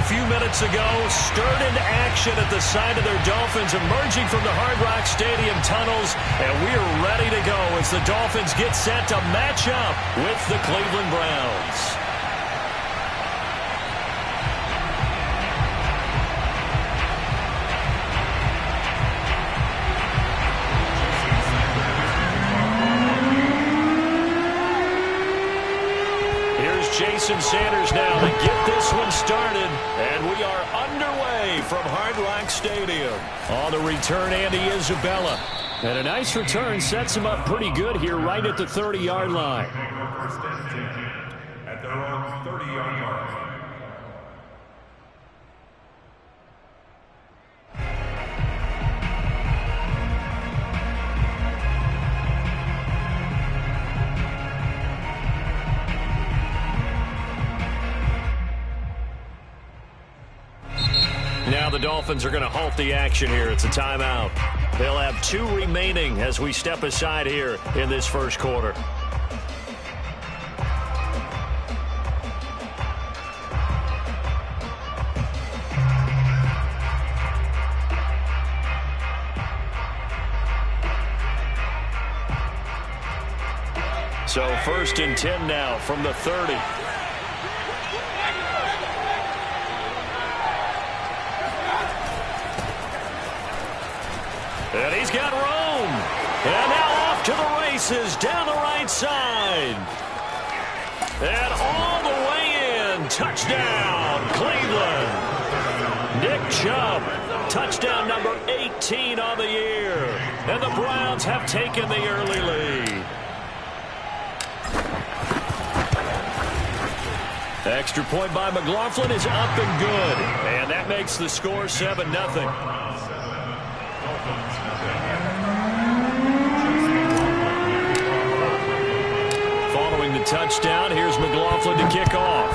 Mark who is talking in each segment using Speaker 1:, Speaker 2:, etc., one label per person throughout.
Speaker 1: few minutes ago, stirred into action at the side of their Dolphins emerging from the Hard Rock Stadium tunnels, and we're ready to go as the Dolphins get set to match up with the Cleveland Browns. Jason Sanders now to get this one started, and we are underway from Hard Rock Stadium. On the return, Andy Isabella. And a nice return sets him up pretty good here right at the 30-yard line.
Speaker 2: At their own 30-yard line.
Speaker 1: Now the Dolphins are going to halt the action here. It's a timeout. They'll have 2 remaining as we step aside here in this first quarter. So 1st and 10 now from the 30. And he's got room. And now off to the races down the right side. And all the way in. Touchdown, Cleveland. Nick Chubb, touchdown number 18 on the year. And the Browns have taken the early lead. Extra point by McLaughlin is up and good. And that makes the score 7-0. Following the touchdown, here's McLaughlin to kick off.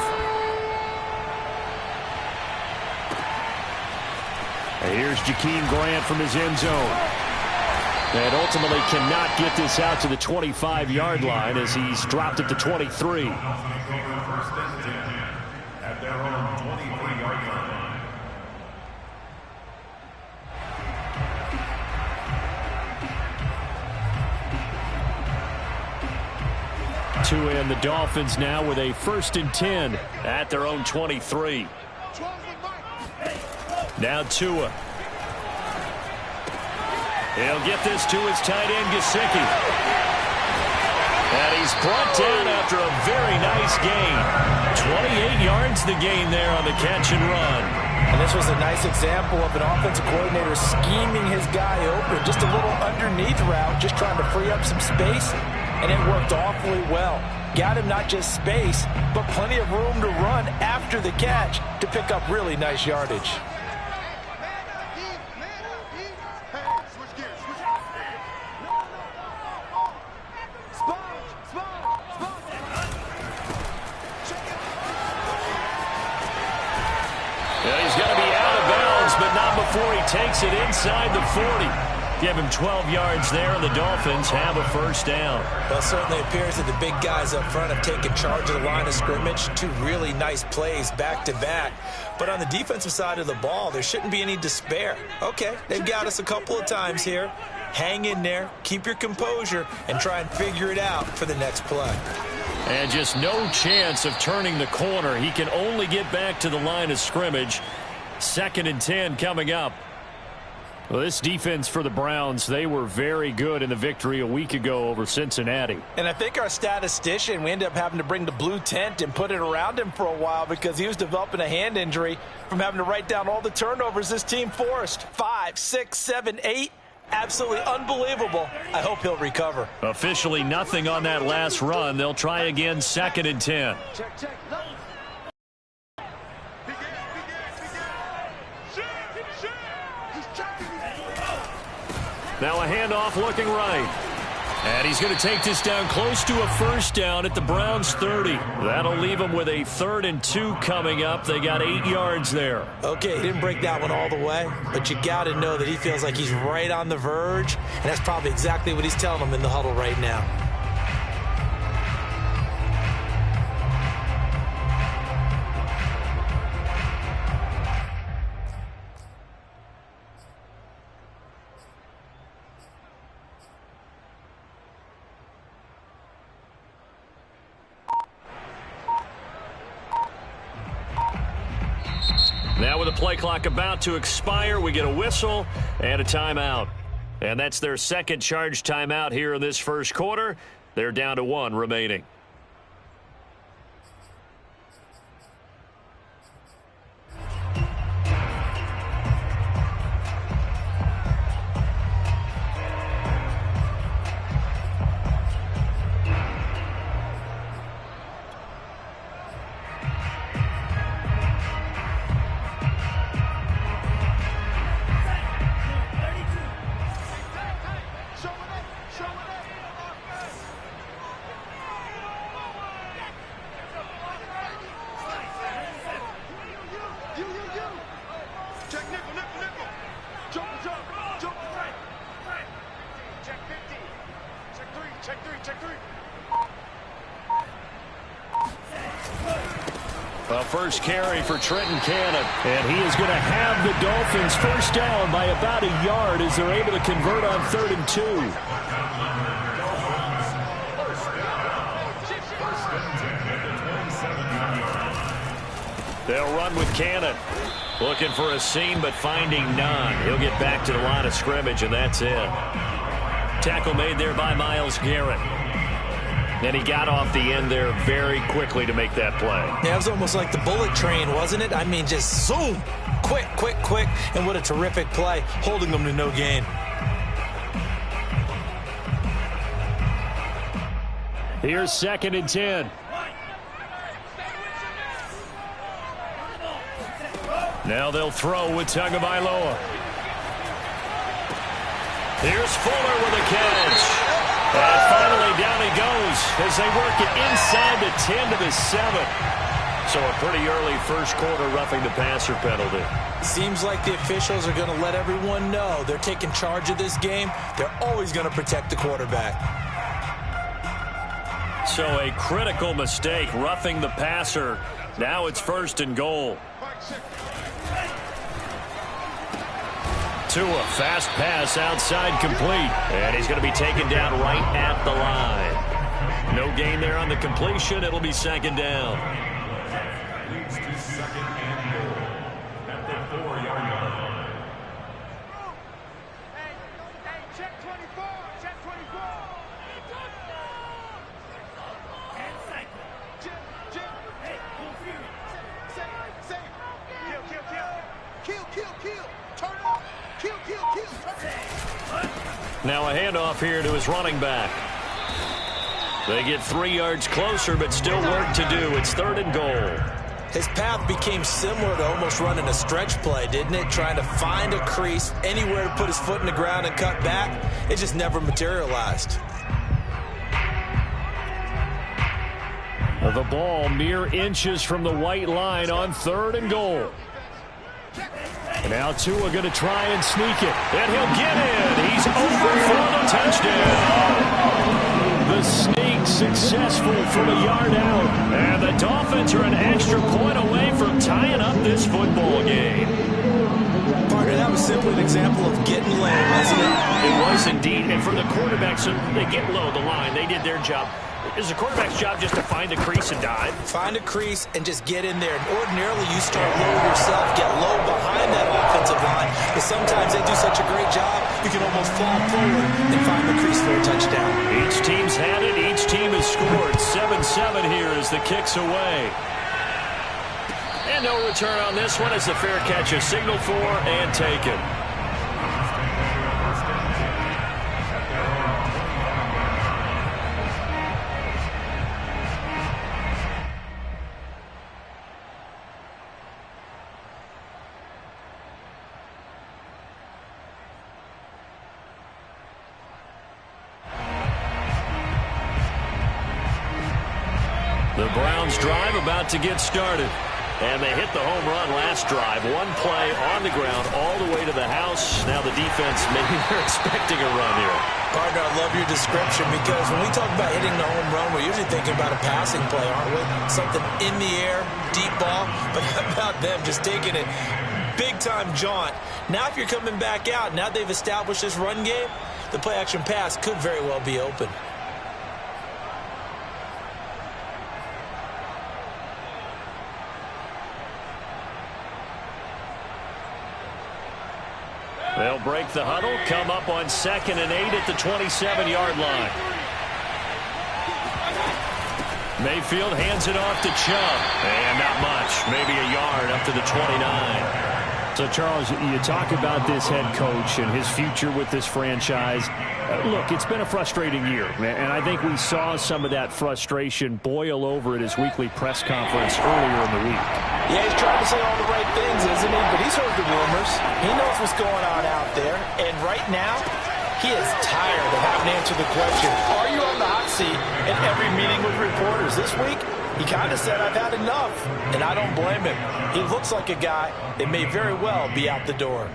Speaker 1: And here's Jakeem Grant from his end zone. And ultimately cannot get this out to the 25-yard line as he's dropped at the 23.
Speaker 2: At their own 23-yard line.
Speaker 1: To end the Dolphins now with a 1st and 10 at their own 23. Now Tua. He'll get this to his tight end, Gesicki. And he's brought down after a very nice gain. 28 yards the gain there on the catch and run.
Speaker 3: And this was a nice example of an offensive coordinator scheming his guy open. Just a little underneath route, just trying to free up some space. And it worked awfully well. Got him not just space, but plenty of room to run after the catch to pick up really nice yardage.
Speaker 1: Yeah, he's going to be out of bounds, but not before he takes it inside the 40. Give him 12 yards there, and the Dolphins have a 1st down.
Speaker 3: Well, it certainly appears that the big guys up front have taken charge of the line of scrimmage. 2 really nice plays back-to-back. But on the defensive side of the ball, there shouldn't be any despair. Okay, they've got us a couple of times here. Hang in there, keep your composure, and try and figure it out for the next play.
Speaker 1: And just no chance of turning the corner. He can only get back to the line of scrimmage. 2nd and 10 coming up. Well, this defense for the Browns, they were very good in the victory a week ago over Cincinnati.
Speaker 3: And I think our statistician, we ended up having to bring the blue tent and put it around him for a while because he was developing a hand injury from having to write down all the turnovers this team forced. 5, 6, 7, 8. Absolutely unbelievable. I hope he'll recover.
Speaker 1: Officially nothing on that last run. They'll try again 2nd and 10.
Speaker 4: Check.
Speaker 1: Now a handoff looking right. And he's going to take this down close to a 1st down at the Browns 30. That'll leave them with a 3rd and 2 coming up. They got 8 yards there.
Speaker 3: Okay, he didn't break that one all the way, but you got to know that he feels like he's right on the verge, and that's probably exactly what he's telling them in the huddle right now.
Speaker 1: Now with the play clock about to expire, we get a whistle and a timeout. And that's their second charge timeout here in this first quarter. They're down to 1 remaining. First carry for Trenton Cannon. And he is going to have the Dolphins first down by about a yard as they're able to convert on 3rd and 2. They'll run with Cannon. Looking for a seam, but finding none. He'll get back to the line of scrimmage, and that's it. Tackle made there by Myles Garrett. And he got off the end there very quickly to make that play.
Speaker 3: Yeah, it was almost like the bullet train, wasn't it? I mean, just zoom. Quick, quick, quick. And what a terrific play, holding them to no gain.
Speaker 1: Here's 2nd and 10. Now they'll throw with Tagovailoa. Here's Fuller with a catch. And finally down he goes as they work it inside the 10 to the 7. So a pretty early first quarter roughing the passer penalty.
Speaker 3: Seems like the officials are going to let everyone know they're taking charge of this game. They're always going to protect the quarterback.
Speaker 1: So a critical mistake, roughing the passer. Now it's 1st and goal. Tua, fast pass outside complete. And he's going to be taken down right at the line. No gain there on the completion. It'll be 2nd down.
Speaker 2: Leads to 2nd and goal at the 4-yard line.
Speaker 4: Hey, check 24. Check 24. And cycle. Jim. Hey, say. Kill. Turn up. Kill.
Speaker 1: Now a handoff here to his running back. They get 3 yards closer, but still work to do. It's 3rd and goal.
Speaker 3: His path became similar to almost running a stretch play, didn't it? Trying to find a crease, anywhere to put his foot in the ground and cut back. It just never materialized.
Speaker 1: The ball mere inches from the white line on 3rd and goal. Now Tua going to try and sneak it. And he'll get in. He's over for the touchdown. The sneak successful from a yard out. And the Dolphins are an extra point away from tying up this football game.
Speaker 3: Partner, that was simply an example of getting low, wasn't it?
Speaker 1: It was indeed. And for the quarterbacks, they get low the line. They did their job. It's the quarterback's job just to find a crease and dive.
Speaker 3: Find a crease and just get in there. And ordinarily, you start low yourself, get low behind that offensive line. But sometimes they do such a great job, you can almost fall forward and find the crease for a touchdown.
Speaker 1: Each team's had it. Each team has scored. 7-7 here as the kick's away. And no return on this one as the fair catch is signaled for and taken. The Browns drive about to get started. And they hit the home run last drive. One play on the ground all the way to the house. Now the defense, maybe they're expecting a run here.
Speaker 3: Partner, I love your description because when we talk about hitting the home run, we're usually thinking about a passing play, aren't we? Something in the air, deep ball. But how about them just taking it big-time jaunt? Now if you're coming back out, now they've established this run game, the play-action pass could very well be open.
Speaker 1: They'll break the huddle, come up on 2nd and 8 at the 27-yard line. Mayfield hands it off to Chubb. And not much. Maybe a yard up to the 29.
Speaker 5: So, Charles, you talk about this head coach and his future with this franchise. Look, it's been a frustrating year, and I think we saw some of that frustration boil over at his weekly press conference earlier in the week.
Speaker 3: Yeah, he's trying to say all the right things, isn't he? But he's heard the rumors. He knows what's going on out there. And right now, he is tired of having to answer the question, are you on the hot seat in every meeting with reporters? This week, he kind of said, I've had enough. And I don't blame him. He looks like a guy that may very well be out the door.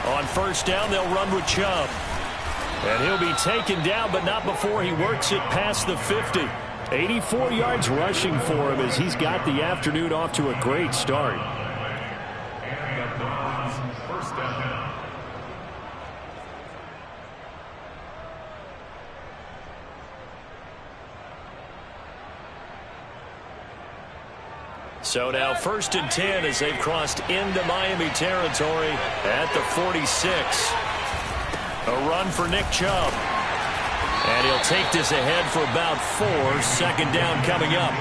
Speaker 1: On first down, they'll run with Chubb. And he'll be taken down, but not before he works it past the 50. 84 yards rushing for him as he's got the afternoon off to a great start.
Speaker 2: First down.
Speaker 1: So now 1st and 10 as they've crossed into Miami territory at the 46. A run for Nick Chubb. And he'll take this ahead for about 4. 2nd down coming up.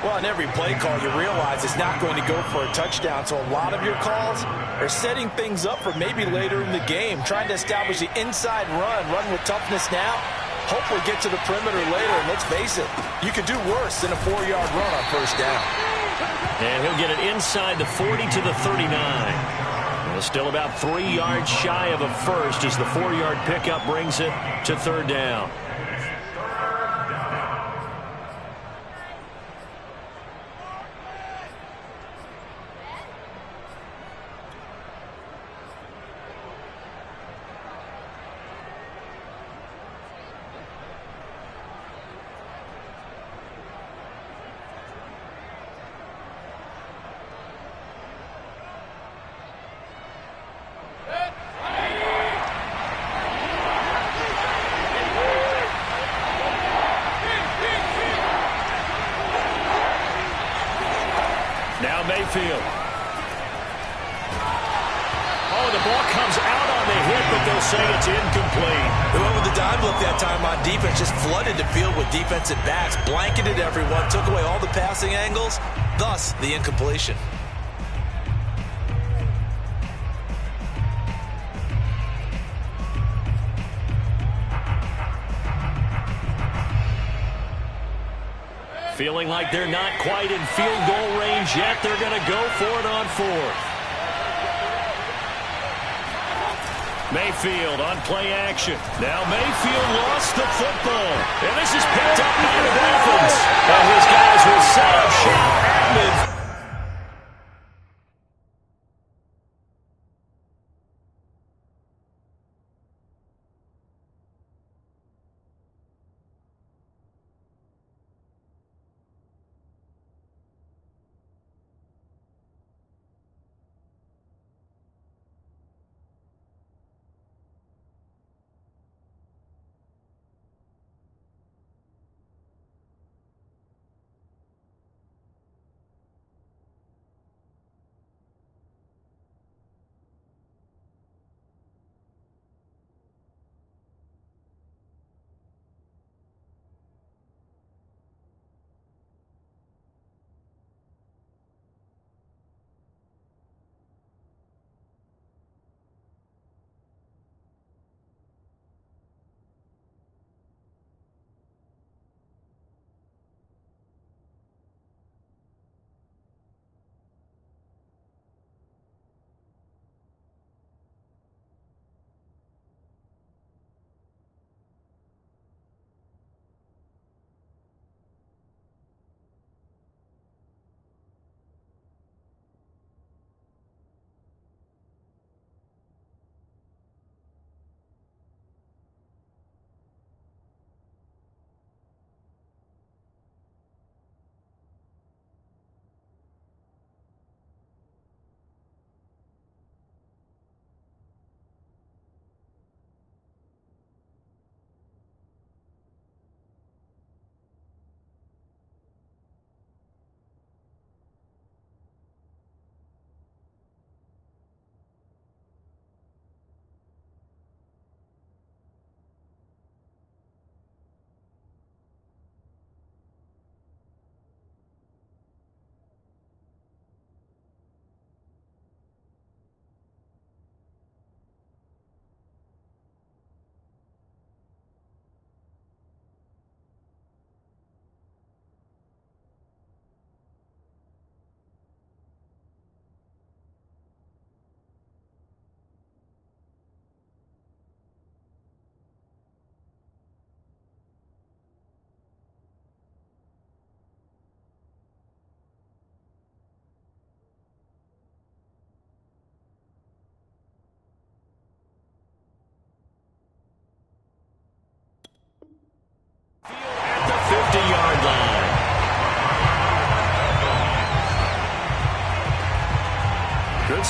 Speaker 3: Well, in every play call, you realize it's not going to go for a touchdown. So a lot of your calls are setting things up for maybe later in the game, trying to establish the inside run with toughness now. Hopefully get to the perimeter later. And let's face it, you could do worse than a 4-yard run on first down.
Speaker 1: And he'll get it inside the 40 to the 39. And still about 3 yards shy of a first as the 4-yard pickup brings it to 3rd down. Now Mayfield. Oh, the ball comes out on the hit, but they'll say it's incomplete.
Speaker 3: They went with the dime look that time on defense, just flooded the field with defensive backs, blanketed everyone, took away all the passing angles, thus the incompletion.
Speaker 1: Feeling like they're not quite in field goal range yet. They're going to go for it on 4th. Mayfield on play action. Now Mayfield lost the football. And this is picked up by the Dolphins. And his guys will set up shop at midfield.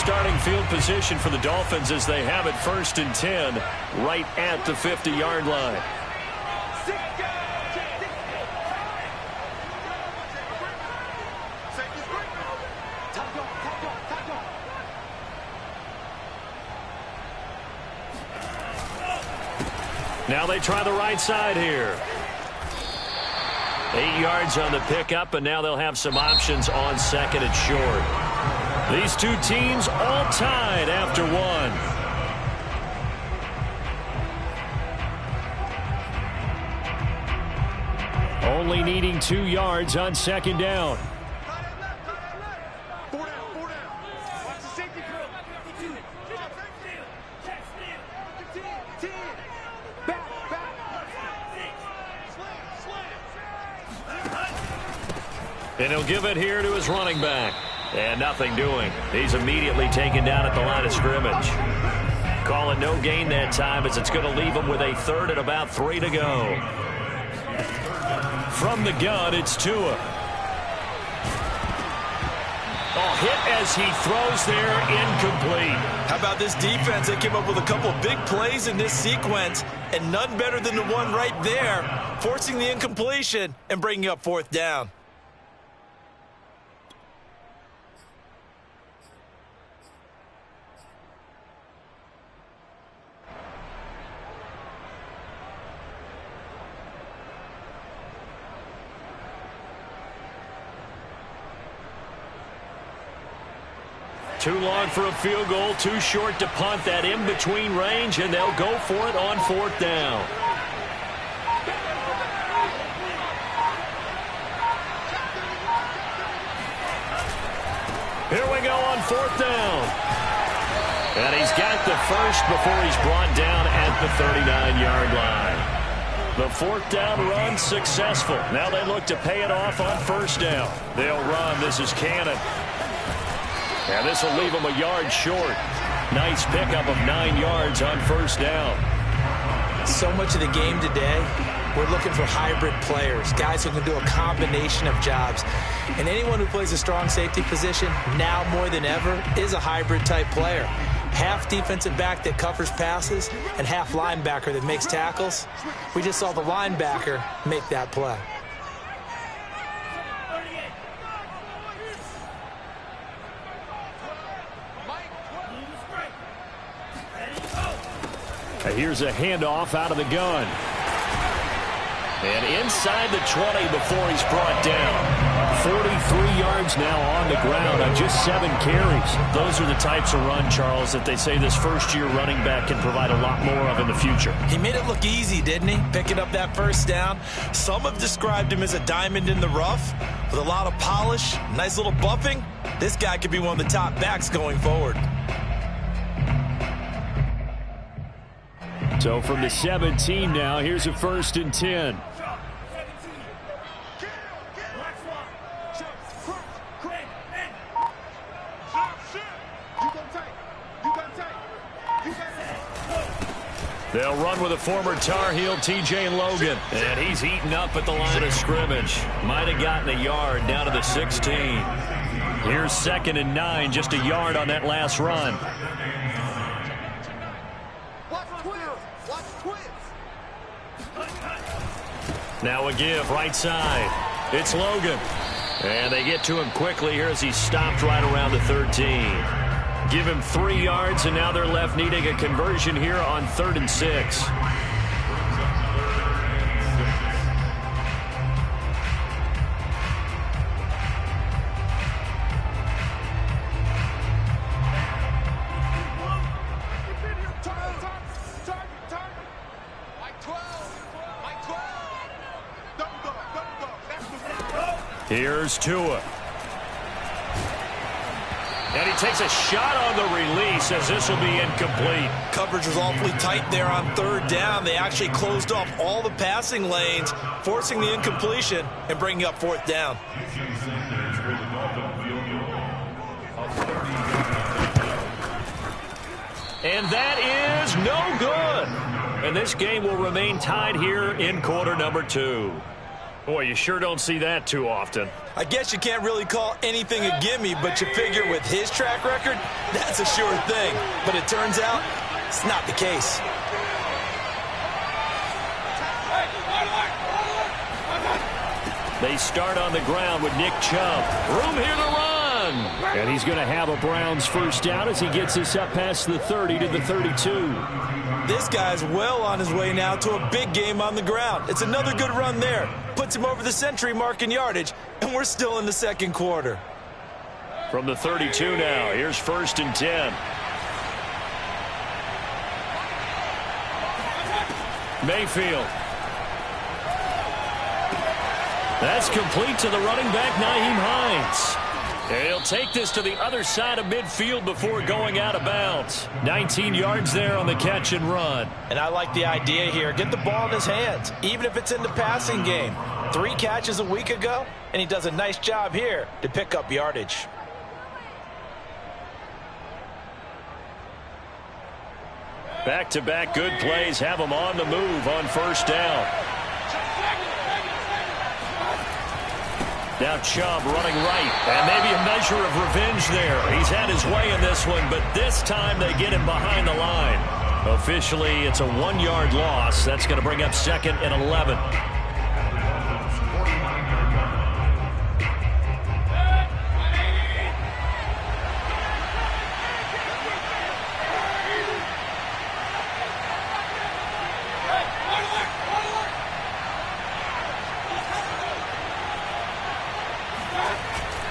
Speaker 5: starting field position for the Dolphins as they have it 1st and 10 right at the 50-yard line. Now they try the right side here. 8 yards on the pickup, and now they'll have some options on 2nd and short. These two teams all tied after one. Only needing 2 yards on 2nd down. And he'll give it here to his running back. And nothing doing. He's immediately taken down at the line of scrimmage. Call it no gain that time as it's going to leave him with a 3rd and about 3 to go. From the gun, it's Tua. Oh, hit as he throws there, incomplete.
Speaker 3: How about this defense? They came up with a couple big plays in this sequence, and none better than the one right there, forcing the incompletion and bringing up 4th down.
Speaker 5: Too long for a field goal, too short to punt that in-between range, and they'll go for it on 4th down. Here we go on 4th down. And he's got the first before he's brought down at the 39-yard line. The 4th down run successful. Now they look to pay it off on 1st down. They'll run. This is Cannon. And this will leave him a yard short. Nice pickup of 9 yards on 1st down.
Speaker 3: So much of the game today, we're looking for hybrid players, guys who can do a combination of jobs. And anyone who plays a strong safety position, now more than ever, is a hybrid-type player. Half defensive back that covers passes and half linebacker that makes tackles. We just saw the linebacker make that play.
Speaker 5: Here's a handoff out of the gun. And inside the 20 before he's brought down. 43 yards now on the ground on just 7 carries. Those are the types of run, Charles, that they say this first-year running back can provide a lot more of in the future.
Speaker 3: He made it look easy, didn't he? Picking up that 1st down. Some have described him as a diamond in the rough with a lot of polish, nice little buffing. This guy could be one of the top backs going forward.
Speaker 5: So from the 17 now, here's a 1st and 10. They'll run with a former Tar Heel, TJ Logan. And he's eaten up at the line of scrimmage. Might have gotten a yard down to the 16. Here's 2nd and 9, just a yard on that last run. Now a give, right side. It's Logan. And they get to him quickly here as he's stopped right around the 13. Give him 3 yards, and now they're left needing a conversion here on 3rd and 6. Here's Tua. And he takes a shot on the release as this will be incomplete.
Speaker 3: Coverage was awfully tight there on 3rd down. They actually closed off all the passing lanes, forcing the incompletion and bringing up 4th down.
Speaker 5: And that is no good. And this game will remain tied here in quarter number 2.
Speaker 1: Boy, you sure don't see that too often.
Speaker 3: I guess you can't really call anything a gimme, but you figure with his track record, that's a sure thing. But it turns out it's not the case.
Speaker 1: They start on the ground with Nick Chubb. Room here to run.
Speaker 5: And he's going to have a Browns first down as he gets us up past the 30 to the 32.
Speaker 3: This guy's well on his way now to a big game on the ground. It's another good run there. Puts him over the century mark in yardage, and we're still in the second quarter.
Speaker 1: From the 32 now, here's 1st and 10. Mayfield. That's complete to the running back, Nyheim Hines. And he'll take this to the other side of midfield before going out of bounds. 19 yards there on the catch and run.
Speaker 3: And I like the idea here. Get the ball in his hands, even if it's in the passing game. 3 catches a week ago, and he does a nice job here to pick up yardage.
Speaker 1: Back-to-back good plays have him on the move on first down. Now Chubb running right, and maybe a measure of revenge there. He's had his way in this one, but this time they get him behind the line. Officially, it's a 1-yard loss. That's going to bring up 2nd and 11.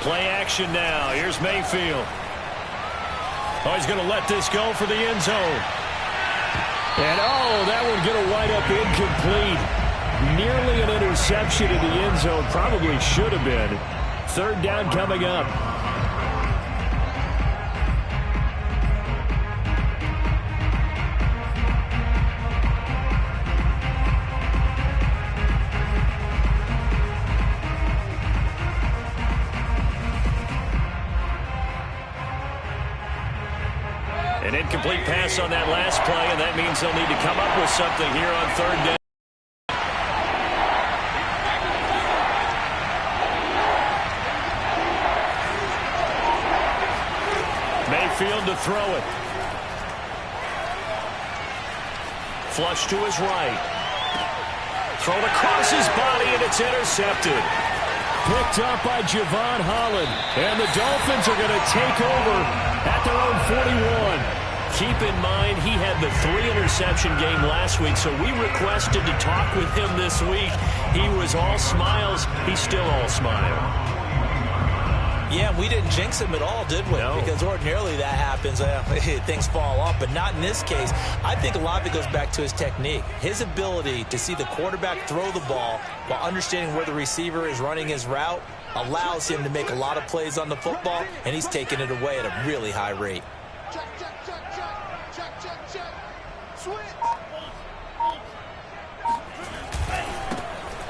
Speaker 1: Play action now. Here's Mayfield. Oh, he's going to let this go for the end zone. And, oh, that one going to wind up incomplete. Nearly an interception in the end zone. Probably should have been. 3rd down coming up. An incomplete pass on that last play, and that means they'll need to come up with something here on 3rd down. Mayfield to throw it. Flush to his right. Thrown across his body, and it's intercepted.
Speaker 5: Picked up by Javon Holland. And the Dolphins are going to take over at their own 41.
Speaker 1: Keep in mind, he had the 3-interception game last week, so we requested to talk with him this week. He was all smiles. He's still all smile.
Speaker 3: Yeah, we didn't jinx him at all, did we?
Speaker 1: No.
Speaker 3: Because ordinarily that happens. Things fall off, but not in this case. I think a lot of it goes back to his technique. His ability to see the quarterback throw the ball while understanding where the receiver is running his route allows him to make a lot of plays on the football, and he's taking it away at a really high rate.
Speaker 4: Check, check, check, check, check, check, check. Switch.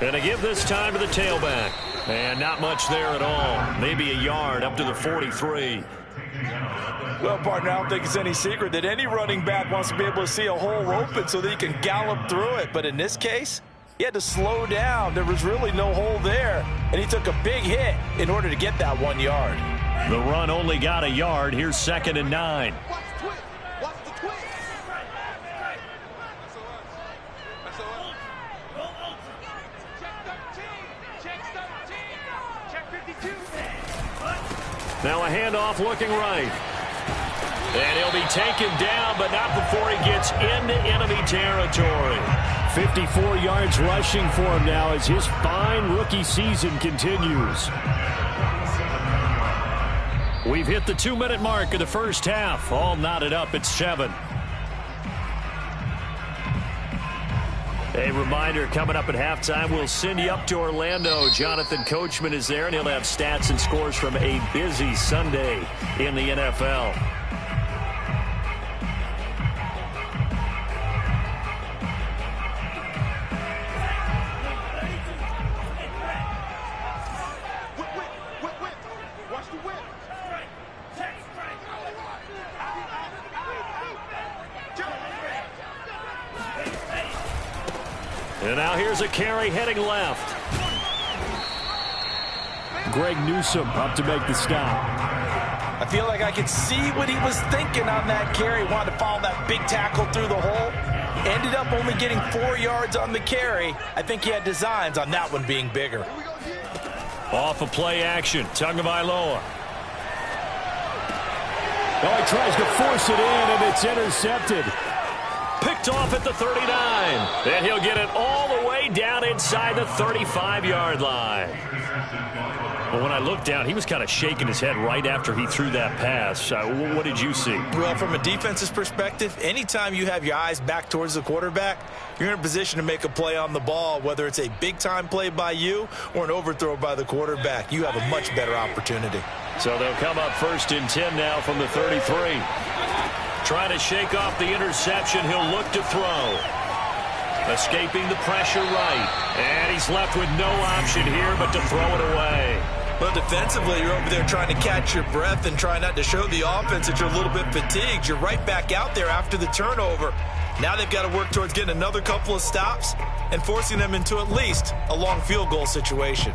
Speaker 1: And to give this time to the tailback. And not much there at all. Maybe a yard up to the 43.
Speaker 3: Well, partner, I don't think it's any secret that any running back wants to be able to see a hole open so that he can gallop through it. But in this case, he had to slow down. There was really no hole there. And he took a big hit in order to get that 1 yard.
Speaker 1: The run only got a yard. Here's 2nd and 9.
Speaker 4: Watch the twist. Watch the twist. Check 13. Check 52.
Speaker 1: Now a handoff looking right. And he'll be taken down, but not before he gets into enemy territory.
Speaker 5: 54 yards rushing for him now as his fine rookie season continues.
Speaker 1: We've hit the 2-minute mark of the first half. All knotted up at 7. A reminder, coming up at halftime, we'll send you up to Orlando. Jonathan Coachman is there, and he'll have stats and scores from a busy Sunday in the NFL.
Speaker 4: Watch the whip.
Speaker 1: And now here's a carry heading left.
Speaker 5: Greg Newsome up to make the stop.
Speaker 3: I feel like I could see what he was thinking on that carry. Wanted to follow that big tackle through the hole. Ended up only getting 4 yards on the carry. I think he had designs on that one being bigger.
Speaker 1: Off of play action, Tagovailoa.
Speaker 5: Oh, he tries to force it in, and it's intercepted.
Speaker 1: Picked off at the 39. And he'll get it all the way down inside the 35-yard line. Well, when I looked down, he was kind of shaking his head right after he threw that pass. What did you see?
Speaker 3: Well, from a defense's perspective, anytime you have your eyes back towards the quarterback, you're in a position to make a play on the ball, whether it's a big-time play by you or an overthrow by the quarterback. You have a much better opportunity.
Speaker 1: So they'll come up 1st and 10 now from the 33. Trying to shake off the interception. He'll look to throw. Escaping the pressure right. And he's left with no option here but to throw it away.
Speaker 3: Well, defensively, you're over there trying to catch your breath and try not to show the offense that you're a little bit fatigued. You're right back out there after the turnover. Now they've got to work towards getting another couple of stops and forcing them into at least a long field goal situation.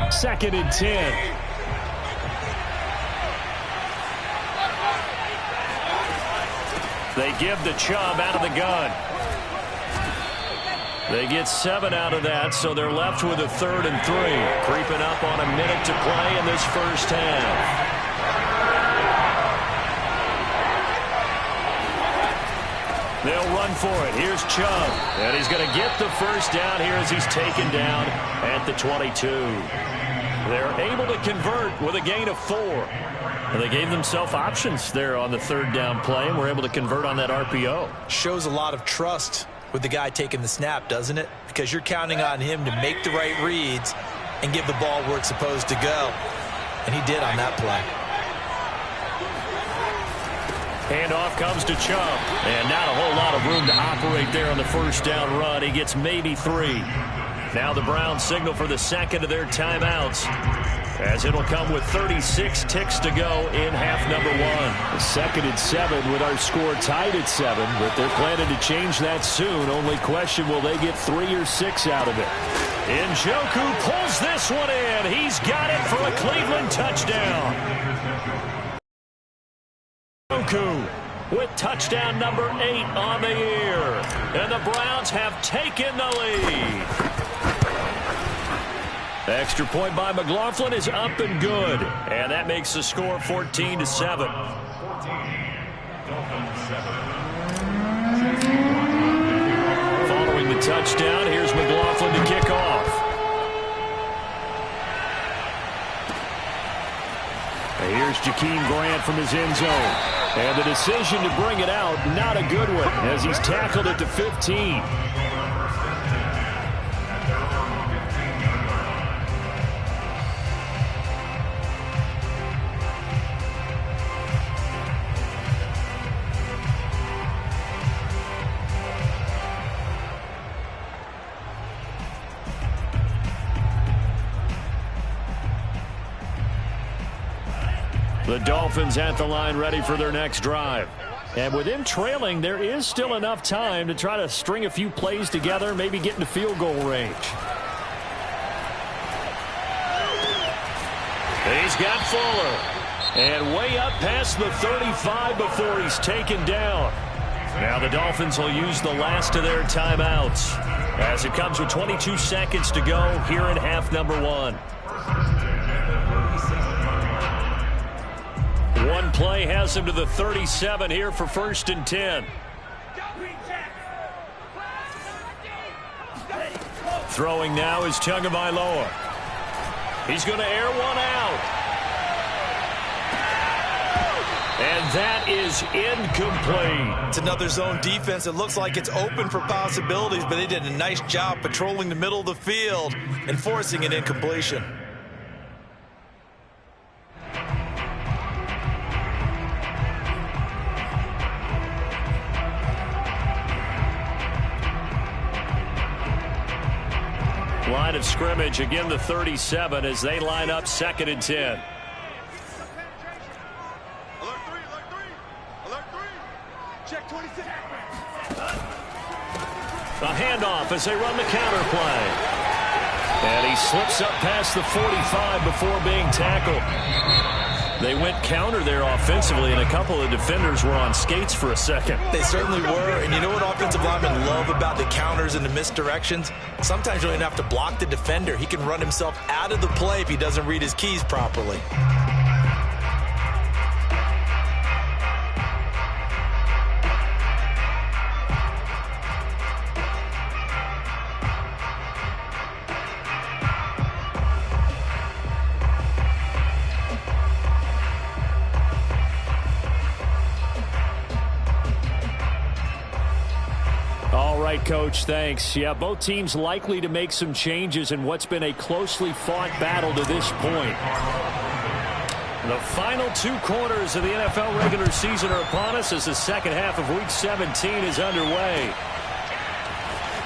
Speaker 5: 2nd and 10.
Speaker 1: They give the Chubb out of the gun. They get 7 out of that, so they're left with a 3rd and 3. Creeping up on a minute to play in this first half. They'll run for it. Here's Chubb. And he's going to get the first down here as he's taken down at the 22. They're able to convert with a gain of 4. And they gave themselves options there on the 3rd down play and were able to convert on that RPO.
Speaker 3: Shows a lot of trust with the guy taking the snap, doesn't it? Because you're counting on him to make the right reads and give the ball where it's supposed to go. And he did on that play.
Speaker 1: Handoff comes to Chubb. And not a whole lot of room to operate there on the 1st down run. He gets maybe 3. Now the Browns signal for the 2nd of their timeouts, as it'll come with 36 ticks to go in half number 1.
Speaker 5: 2nd and 7 with our score tied at 7, but they're planning to change that soon. Only question, will they get 3 or 6 out of it?
Speaker 1: Njoku pulls this one in. He's got it for a Cleveland touchdown. Njoku with touchdown number 8 on the year. And the Browns have taken the lead. The extra point by McLaughlin is up and good. And that makes the score 14-7. Following the touchdown, here's McLaughlin to kick off.
Speaker 5: And here's Jakeem Grant from his end zone. And the decision to bring it out, not a good one, as he's tackled at the 15.
Speaker 1: The Dolphins at the line ready for their next drive.
Speaker 5: And with them trailing, there is still enough time to try to string a few plays together, maybe get into field goal range.
Speaker 1: He's got Fuller. And way up past the 35 before he's taken down. Now the Dolphins will use the last of their timeouts, as it comes with 22 seconds to go here in half number 1. One play has him to the 37 here for 1st and 10. Throwing now is Tagovailoa. He's going to air one out. And that is incomplete.
Speaker 3: It's another zone defense. It looks like it's open for possibilities, but they did a nice job patrolling the middle of the field and forcing an incompletion.
Speaker 1: Line of scrimmage, again the 37 as they line up 2nd and 10.
Speaker 4: Alert 3. Check 26.
Speaker 1: A handoff as they run the counter play. And he slips up past the 45 before being tackled. They went counter there offensively, and a couple of defenders were on skates for a second.
Speaker 3: They certainly were, and you know what offensive linemen love about the counters and the misdirections? Sometimes you don't even have to block the defender. He can run himself out of the play if he doesn't read his keys properly.
Speaker 5: Coach, thanks. Yeah, both teams likely to make some changes in what's been a closely fought battle to this point.
Speaker 1: The final 2 quarters of the NFL regular season are upon us as the second half of Week 17 is underway.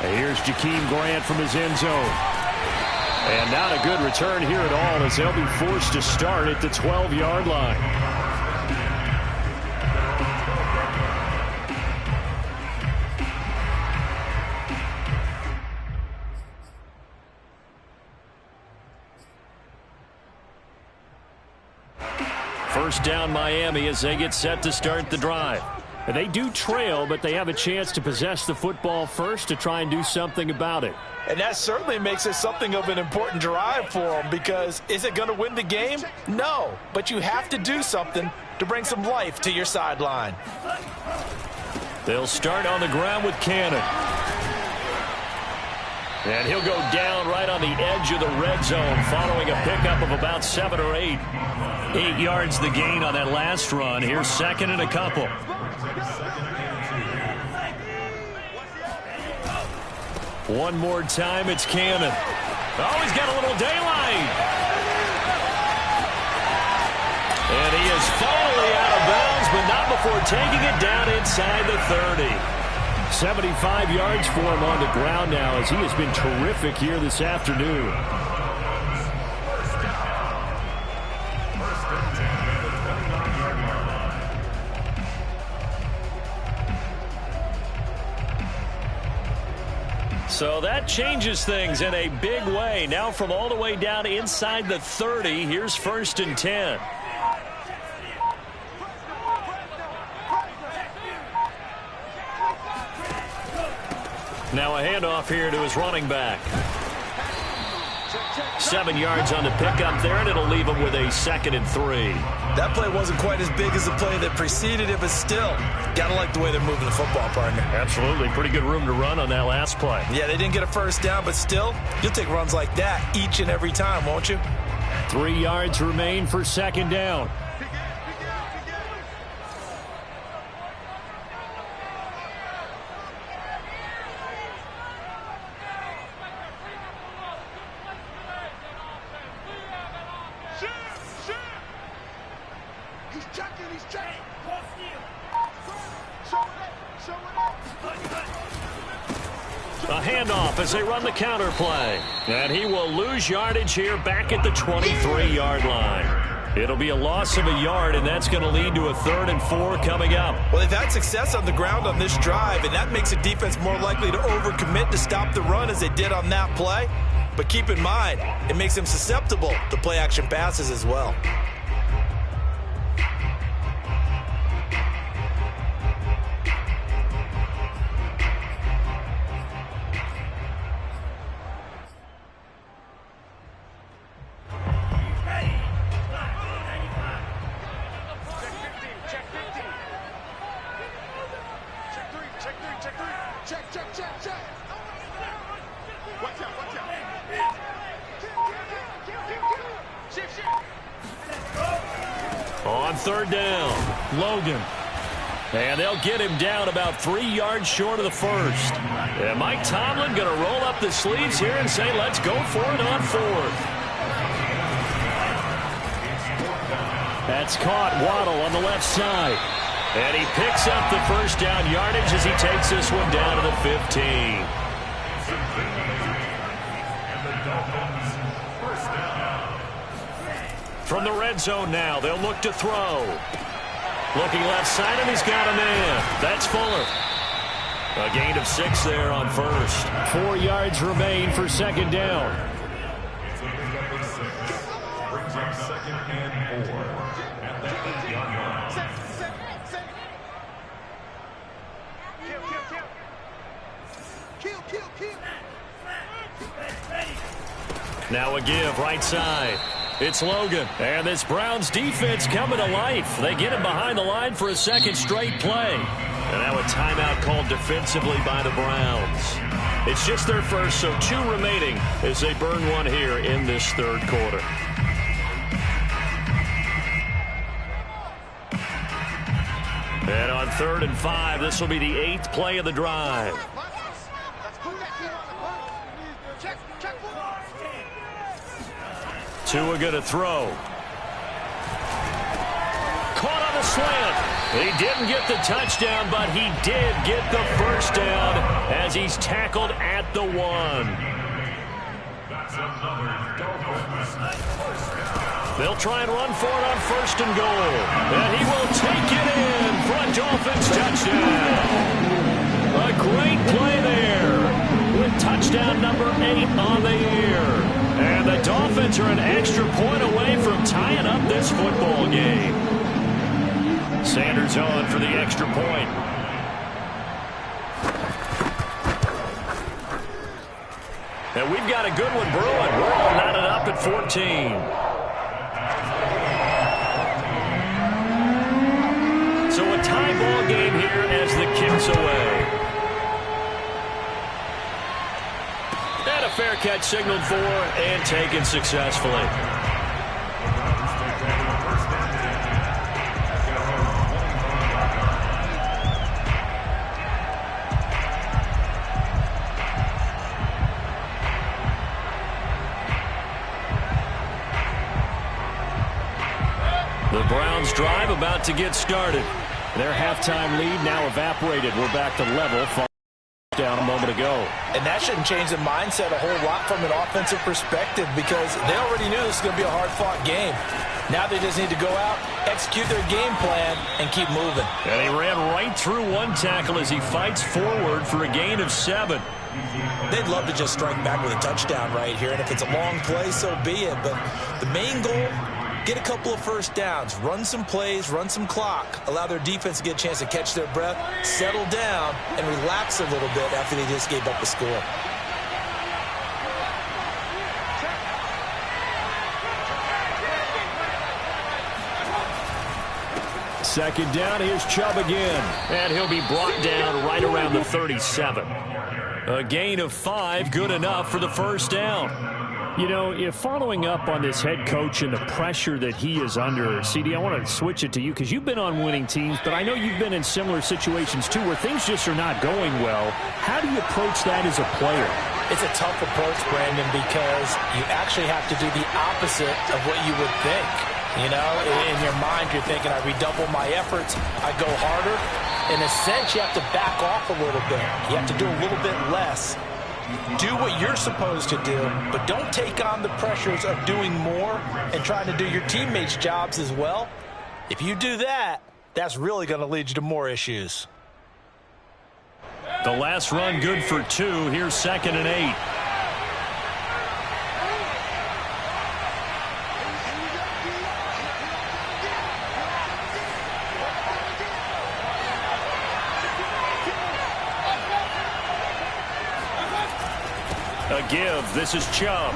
Speaker 5: And here's Jakeem Grant from his end zone. And not a good return here at all as they'll be forced to start at the 12-yard line.
Speaker 1: First down Miami as they get set to start the drive.
Speaker 5: They do trail, but they have a chance to possess the football first to try and do something about it.
Speaker 3: And that certainly makes it something of an important drive for them, because is it going to win the game? No, but you have to do something to bring some life to your sideline.
Speaker 1: They'll start on the ground with Cannon. And he'll go down right on the edge of the red zone following a pickup of about 7 or 8. 8 yards the gain on that last run. Here's second and a couple. One more time, it's Cannon. Oh, he's got a little daylight. And he is finally out of bounds, but not before taking it down inside the 30.
Speaker 5: 75 yards for him on the ground now as he has been terrific here this afternoon.
Speaker 1: So that changes things in a big way. Now from all the way down inside the 30, here's 1st and 10. Now a handoff here to his running back. 7 yards on the pickup there, and it'll leave him with a 2nd and 3.
Speaker 3: That play wasn't quite as big as the play that preceded it, but still, gotta like the way they're moving the football, partner.
Speaker 1: Absolutely. Pretty good room to run on that last play.
Speaker 3: Yeah, they didn't get a first down, but still, you'll take runs like that each and every time, won't you?
Speaker 5: 3 yards remain for 2nd down.
Speaker 1: As they run the counter play. And he will lose yardage here back at the 23-yard line. It'll be a loss of a yard, and that's going to lead to a 3rd and 4 coming up.
Speaker 3: Well, they've had success on the ground on this drive, and that makes a defense more likely to overcommit to stop the run as they did on that play. But keep in mind, it makes them susceptible to play-action passes as well.
Speaker 1: On 3rd down, Logan. And they'll get him down about 3 yards short of the 1st. And Mike Tomlin going to roll up the sleeves here and say, let's go for it on 4th.
Speaker 5: That's caught. Waddle on the left side.
Speaker 1: And he picks up the 1st down yardage as he takes this one down to the 15. From the red zone now, they'll look to throw. Looking left side, and he's got a man. That's Fuller. A gain of 6 there on first.
Speaker 5: 4 yards remain for second down.
Speaker 2: It's a pickup of 6. Brings up second and 4 at the 8-yard line.
Speaker 4: Kill.
Speaker 1: Now a give right side. It's Logan. And this Browns defense coming to life. They get him behind the line for a second straight play. And now a timeout called defensively by the Browns. It's just their first, so 2 remaining as they burn one here in this third quarter. And on 3rd and 5, this will be the 8th play of the drive. Tua going to throw. Caught on the slant. He didn't get the touchdown, but he did get the first down as he's tackled at the 1.
Speaker 2: That's another
Speaker 1: They'll try and run for it on 1st and goal. And he will take it in for a Dolphins touchdown. A great play there with touchdown number 8 on the year. And the Dolphins are an extra point away from tying up this football game. Sanders on for the extra point. And we've got a good one brewing. We're all knotted up at 14. So a tie ball game here as the kick's away. And a fair catch signaled for and taken successfully. The Browns drive about to get started. Their halftime lead now evaporated. We're back to level. Down a moment ago.
Speaker 3: And that shouldn't change the mindset a whole lot from an offensive perspective because they already knew this was going to be a hard-fought game. Now they just need to go out, execute their game plan, and keep moving.
Speaker 1: And he ran right through one tackle as he fights forward for a gain of 7.
Speaker 3: They'd love to just strike back with a touchdown right here, and if it's a long play, so be it. But the main goal, get a couple of first downs, run some plays, run some clock, allow their defense to get a chance to catch their breath, settle down, and relax a little bit after they just gave up a score.
Speaker 5: Second down, here's Chubb again.
Speaker 1: And he'll be brought down right around the 37. A gain of 5, good enough for the first down.
Speaker 5: You know, if following up on this head coach and the pressure that he is under, CD, I want to switch it to you because you've been on winning teams, but I know you've been in similar situations too where things just are not going well. How do you approach that as a player?
Speaker 3: It's a tough approach, Brandon, because you actually have to do the opposite of what you would think. You know, in your mind, you're thinking, I redouble my efforts, I go harder. In a sense, you have to back off a little bit. You have to do a little bit less. Do what you're supposed to do, but don't take on the pressures of doing more and trying to do your teammates' jobs as well. If you do that, that's really going to lead you to more issues.
Speaker 1: The last run good for 2. Here's 2nd and 8. A give. This is Chubb.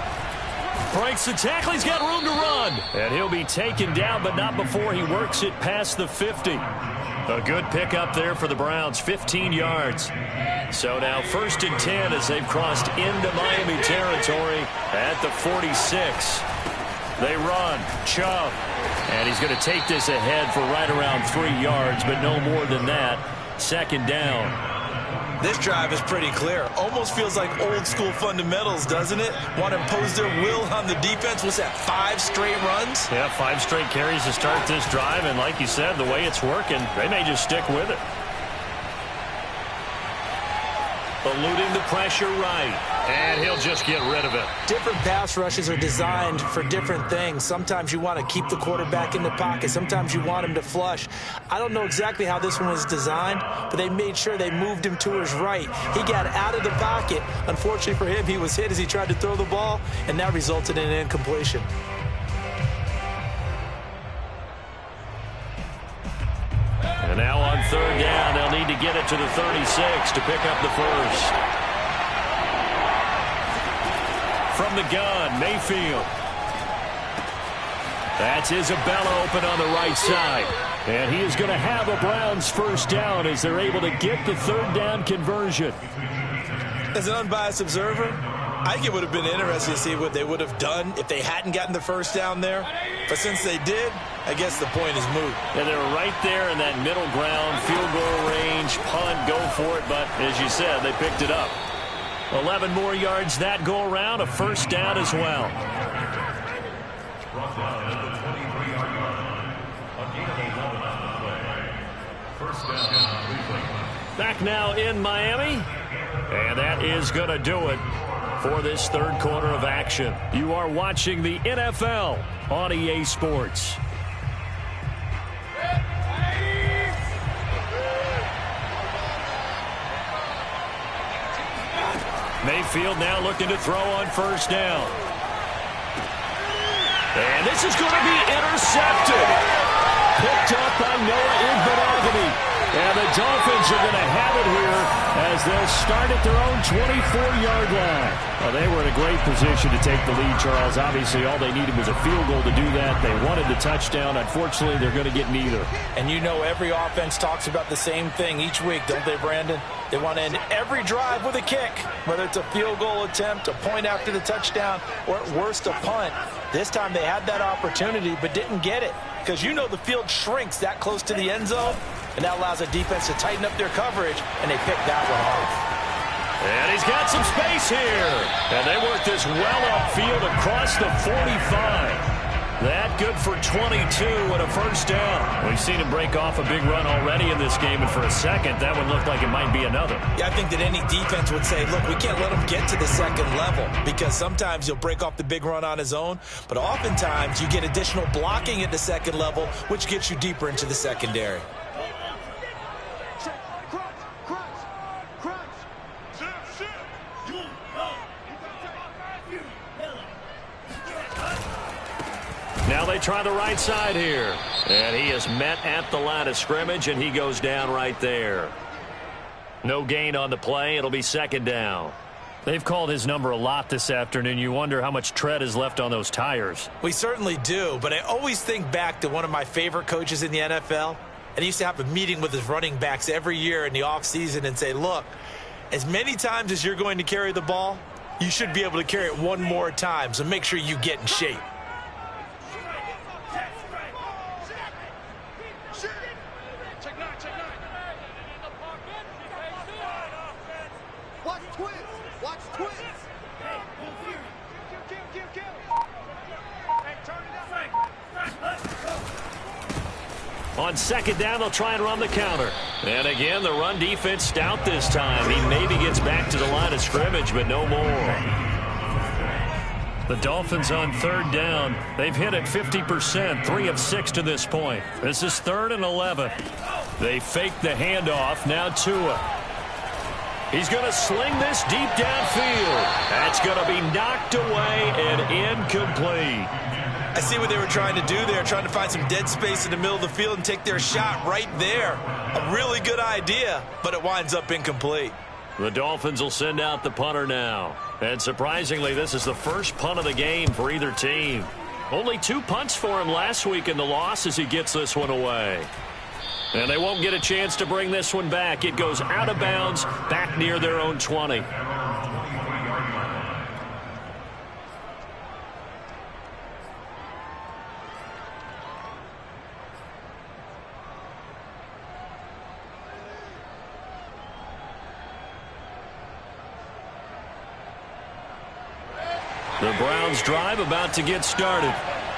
Speaker 1: Breaks the tackle. He's got room to run. And he'll be taken down, but not before he works it past the 50. A good pickup there for the Browns. 15 yards. So now 1st and 10 as they've crossed into Miami territory at the 46. They run. Chubb. And he's going to take this ahead for right around 3 yards, but no more than that. 2nd down.
Speaker 3: This drive is pretty clear. Almost feels like old school fundamentals, doesn't it? Want to impose their will on the defense. What's that, 5 straight runs?
Speaker 1: Yeah, 5 straight carries to start this drive, and like you said, the way it's working, they may just stick with it. Eluding the pressure right. And he'll just get rid of it.
Speaker 3: Different pass rushes are designed for different things. Sometimes you want to keep the quarterback in the pocket. Sometimes you want him to flush. I don't know exactly how this one was designed, but they made sure they moved him to his right. He got out of the pocket. Unfortunately for him, he was hit as he tried to throw the ball, and that resulted in an incompletion.
Speaker 1: And now on third down, they'll need to get it to the 36 to pick up the first. From the gun, Mayfield. That's Isabella open on the right side. And he is going to have a Browns first down as they're able to get the third down conversion.
Speaker 3: As an unbiased observer, I think it would have been interesting to see what they would have done if they hadn't gotten the first down there. But since they did, I guess the point is moot.
Speaker 1: And they were right there in that middle ground, field goal range, punt, go for it. But as you said, they picked it up. 11 more yards that go around, a first down as well.
Speaker 2: Brought down at the 23-yard line. A gain of 11 on the play. First down, Cleveland.
Speaker 1: Back now in Miami. And that is going to do it for this third quarter of action. You are watching the NFL on EA Sports. Mayfield now looking to throw on first down. And this is going to be intercepted. Picked up by Noah Igbinoghene. And the Dolphins are going to have it here as they'll start at their own 24-yard line. Well, they were in a great position to take the lead, Charles. Obviously, all they needed was a field goal to do that. They wanted the touchdown. Unfortunately, they're going to get neither.
Speaker 3: And you know every offense talks about the same thing each week, don't they, Brandon? They want to end every drive with a kick, whether it's a field goal attempt, a point after the touchdown, or at worst, a punt. This time they had that opportunity but didn't get it because you know the field shrinks that close to the end zone, and that allows a defense to tighten up their coverage, and they picked that one off.
Speaker 1: And he's got some space here. And they work this well upfield across the 45. That good for 22 and a first down. We've seen him break off a big run already in this game, and for a second, that one looked like it might be another.
Speaker 3: Yeah, I think that any defense would say, look, we can't let him get to the second level because sometimes he'll break off the big run on his own, but oftentimes you get additional blocking at the second level, which gets you deeper into the secondary.
Speaker 1: Now they try the right side here. And he is met at the line of scrimmage, and he goes down right there. No gain on the play. It'll be second down. They've called his number a lot this afternoon. You wonder how much tread is left on those tires.
Speaker 3: We certainly do, but I always think back to one of my favorite coaches in the NFL. And he used to have a meeting with his running backs every year in the offseason and say, look, as many times as you're going to carry the ball, you should be able to carry it one more time, so make sure you get in shape.
Speaker 1: On second down, they'll try and run the counter. And again, the run defense stout this time. He maybe gets back to the line of scrimmage, but no more. The Dolphins on third down. They've hit it 50%, 3 of 6 to this point. This is 3rd and 11. They fake the handoff. Now Tua. He's going to sling this deep downfield. That's going to be knocked away and incomplete.
Speaker 3: I see what they were trying to do there, trying to find some dead space in the middle of the field and take their shot right there. A really good idea, but it winds up incomplete.
Speaker 1: The Dolphins will send out the punter now. And surprisingly, this is the first punt of the game for either team. Only 2 punts for him last week in the loss as he gets this one away. And they won't get a chance to bring this one back. It goes out of bounds back near their own 20. The Browns drive about to get started.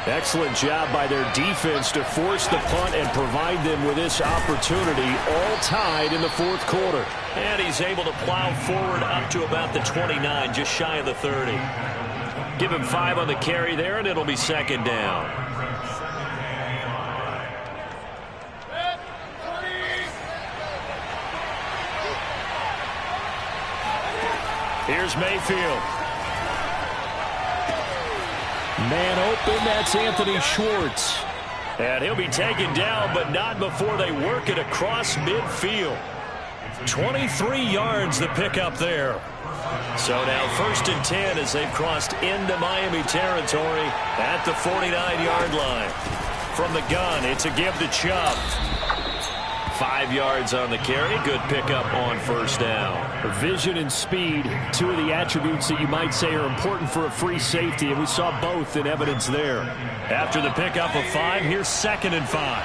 Speaker 5: Excellent job by their defense to force the punt and provide them with this opportunity, all tied in the fourth quarter.
Speaker 1: And he's able to plow forward up to about the 29, just shy of the 30. Give him 5 on the carry there, and it'll be second down.
Speaker 5: Here's Mayfield. Man open, that's Anthony Schwartz.
Speaker 1: And he'll be taken down, but not before they work it across midfield. 23 yards the pickup there. So now 1st and 10 as they've crossed into Miami territory at the 49-yard line. From the gun, it's a give to Chubb. 5 yards on the carry. Good pickup on 1st down.
Speaker 5: Vision and speed, 2 of the attributes that you might say are important for a free safety, and we saw both in evidence there.
Speaker 1: After the pickup of 5, here's 2nd and 5.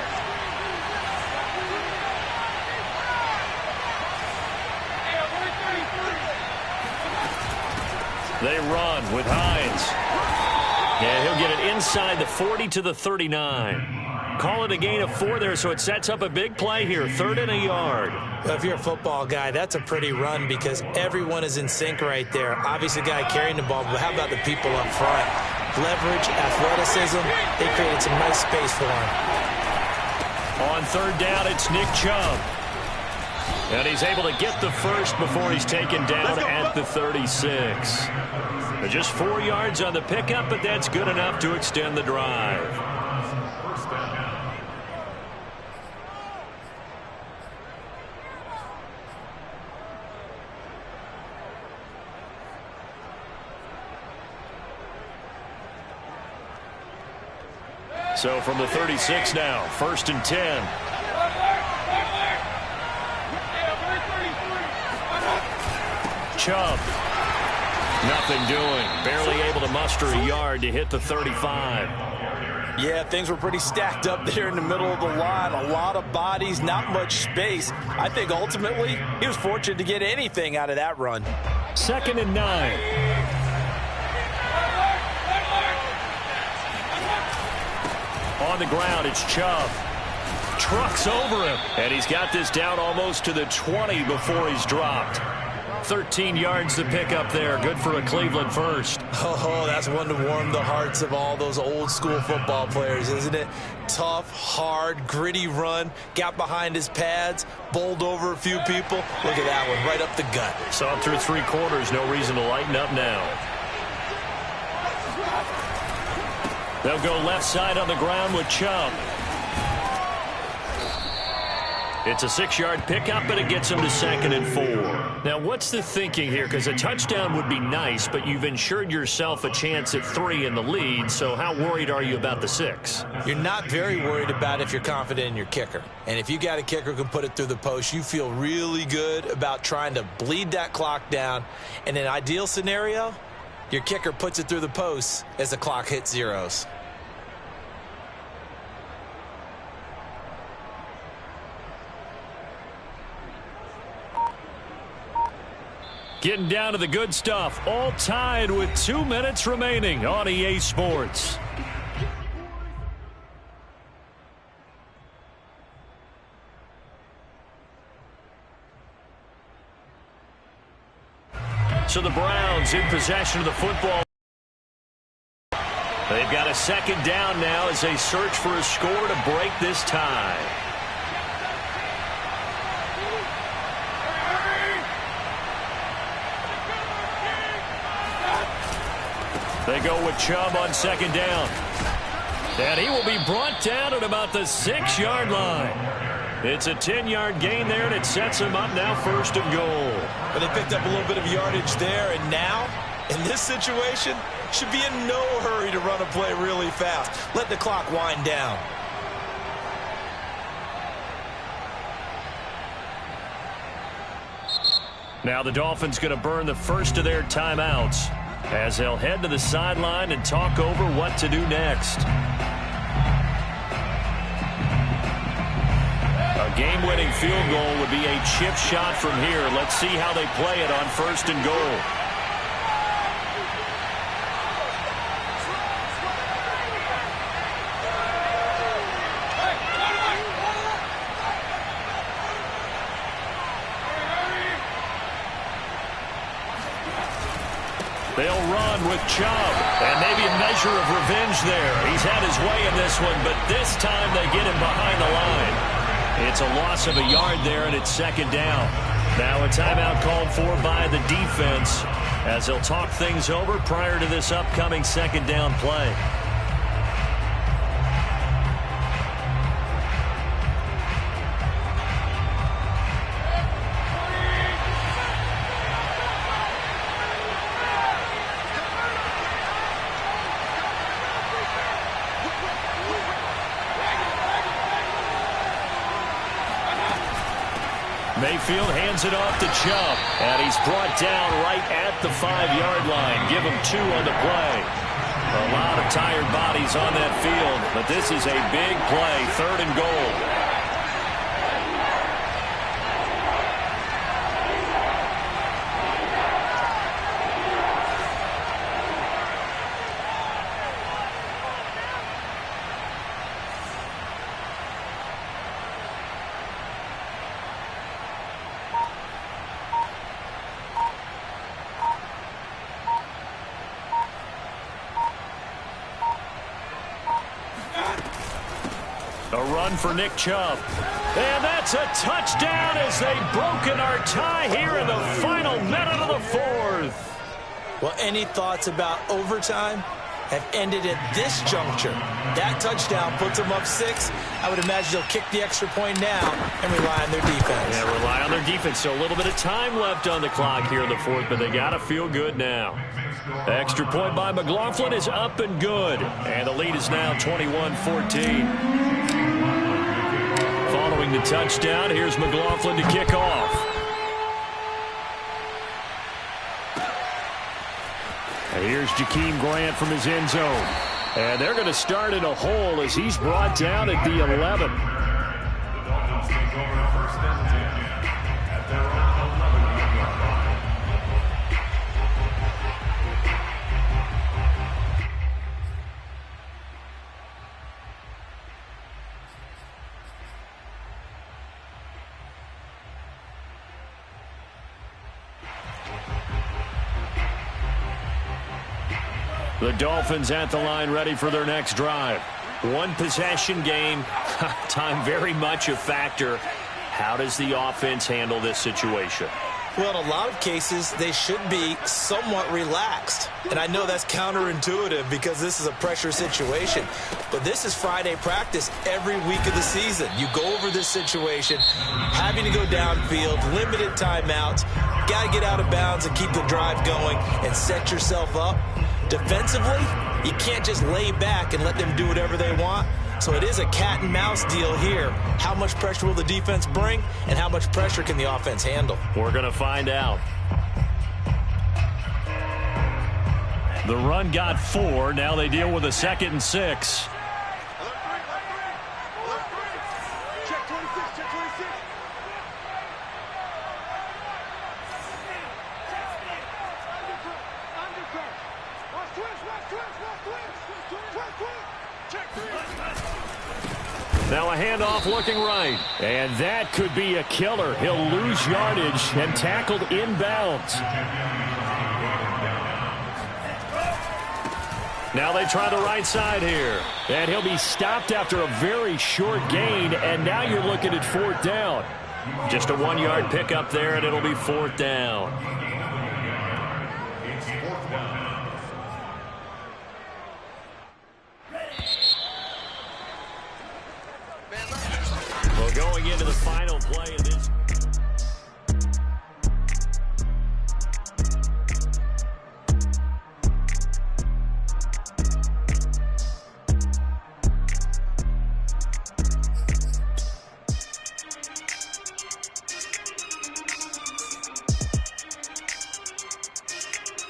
Speaker 1: They run with Hines. And he'll get it inside the 40 to the 39. Call it a gain of 4 there, so it sets up a big play here. 3rd and a yard.
Speaker 3: Well, if you're a football guy, that's a pretty run because everyone is in sync right there. Obviously, the guy carrying the ball, but how about the people up front? Leverage, athleticism, they created some nice space for him.
Speaker 1: On 3rd down, it's Nick Chubb. And he's able to get the first before he's taken down at the 36. Just 4 yards on the pickup, but that's good enough to extend the drive. So from the 36 now, 1st and 10. Chubb. Nothing doing. Barely able to muster a yard to hit the 35.
Speaker 3: Yeah, things were pretty stacked up there in the middle of the line. A lot of bodies, not much space. I think ultimately he was fortunate to get anything out of that run.
Speaker 5: 2nd and 9.
Speaker 1: On the ground, it's Chubb. Trucks over him. And he's got this down almost to the 20 before he's dropped. 13 yards to pick up there. Good for a Cleveland first.
Speaker 3: Oh, that's one to warm the hearts of all those old school football players, isn't it? Tough, hard, gritty run. Got behind his pads, bowled over a few people. Look at that one, right up the gut.
Speaker 1: Saw him through 3 quarters. No reason to lighten up now. They'll go left side on the ground with Chubb. It's a 6-yard pickup, but it gets him to 2nd and 4. Now, what's the thinking here? Because a touchdown would be nice, but you've ensured yourself a chance at 3 in the lead, so how worried are you about the 6?
Speaker 3: You're not very worried about if you're confident in your kicker. And if you got a kicker who can put it through the post, you feel really good about trying to bleed that clock down. In an ideal scenario, your kicker puts it through the post as the clock hits zeros.
Speaker 1: Getting down to the good stuff. All tied with 2 minutes remaining on EA Sports. So the Browns in possession of the football. They've got a 2nd down now as they search for a score to break this tie. They go with Chubb on 2nd down. And he will be brought down at about the 6-yard line. It's a 10-yard gain there, and it sets him up now 1st and goal.
Speaker 3: But they picked up a little bit of yardage there, and now, in this situation, should be in no hurry to run a play really fast. Let the clock wind down.
Speaker 1: Now the Dolphins going to burn the first of their timeouts as they'll head to the sideline and talk over what to do next. A game-winning field goal would be a chip shot from here. Let's see how they play it on 1st and goal. They'll run with Chubb, and maybe a measure of revenge there. He's had his way in this one, but this time they get him behind the line. It's a loss of a yard there, and it's second down. Now a timeout called for by the defense as they'll talk things over prior to this upcoming second down play. Mayfield hands it off to Chubb, and he's brought down right at the 5-yard line. Give him 2 on the play. A lot of tired bodies on that field, but this is a big play, 3rd and goal. A run for Nick Chubb. And that's a touchdown as they've broken our tie here in the final minute of the 4th.
Speaker 3: Well, any thoughts about overtime have ended at this juncture. That touchdown puts them up 6. I would imagine they'll kick the extra point now and rely on their defense.
Speaker 1: Yeah, rely on their defense. So a little bit of time left on the clock here in the 4th, but they got to feel good now. Extra point by McLaughlin is up and good. And the lead is now 21-14. Following the touchdown, here's McLaughlin to kick off. And here's Jakeem Grant from his end zone. And they're going to start in a hole as he's brought down at the 11.
Speaker 2: The Dolphins take over 1st and 10 at their own 11-yard line.
Speaker 1: The Dolphins at the line ready for their next drive. One possession game. Time very much a factor. How does the offense handle this situation?
Speaker 3: Well, in a lot of cases, they should be somewhat relaxed. And I know that's counterintuitive because this is a pressure situation. But this is Friday practice every week of the season. You go over this situation, having to go downfield, limited timeouts, got to get out of bounds and keep the drive going and set yourself up. Defensively, you can't just lay back and let them do whatever they want. So it is a cat and mouse deal here. How much pressure will the defense bring, and how much pressure can the offense handle?
Speaker 1: We're going to find out. The run got 4. Now they deal with a 2nd and 6.
Speaker 4: Check 26, check 26.
Speaker 1: Now a handoff looking right. And that could be a killer. He'll lose yardage and tackled inbounds. Now they try the right side here. And he'll be stopped after a very short gain. And now you're looking at 4th down. Just a 1-yard pickup there, and it'll be 4th down.
Speaker 2: It's 4th down.
Speaker 1: Well, going into the final play of this.